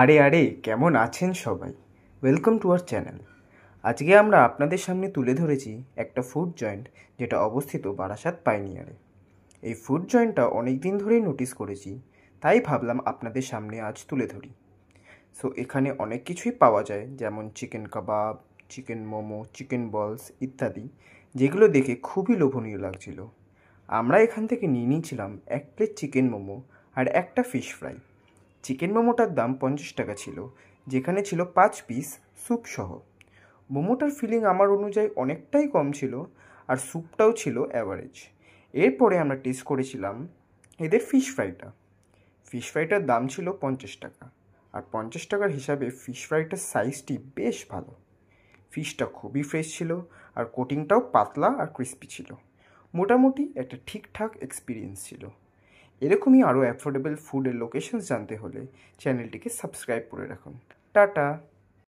আরে আরে কেমন আছেন সবাই? Welcome to our channel. আজকে আমরা আপনাদের সামনে তুলে ধরেছি একটা ফুড জয়েন্ট যেটা অবস্থিত বারাসাত পাইনিয়ারে। এই ফুড জয়েন্টটা অনেক দিন ধরেই নোটিস করেছি, তাই ভাবলাম আপনাদের সামনে আজ তুলে ধরি। সো এখানে অনেক কিছুই পাওয়া যায়, যেমন চিকেন কাবাব, চিকেন মোমো, চিকেন বলস ইত্যাদি, যেগুলো দেখে খুবই লোভনীয় লাগছিল। আমরা এখান থেকে নিয়ে নিয়েছিলাম 1 প্লেট চিকেন মোমো আর একটা ফিশ ফ্রাই। চিকেন মোমোটার দাম 50 টাকা ছিল, যেখানে ছিল 5 পিস স্যুপ সহ। মোমোটার ফিলিং আমার অনুযায়ী অনেকটাই কম ছিল, আর স্যুপটাও ছিল অ্যাভারেজ। এরপরে আমরা টেস্ট করেছিলাম এদের ফিশ ফ্রাইটা। ফিশ ফ্রাইটার দাম ছিল 50 টাকা, আর 50 টাকার হিসাবে ফিশ ফ্রাইটার সাইজটি বেশ ভালো। ফিশটা খুবই ফ্রেশ ছিল, আর কোটিংটাও পাতলা আর ক্রিস্পি ছিল। মোটামুটি একটা ঠিকঠাক এক্সপিরিয়েন্স ছিল। এরকমই আরও অ্যাফোর্ডেবল ফুডের লোকেশনস জানতে হলে চ্যানেলটিকে সাবস্ক্রাইব করে রাখুন। টাটা।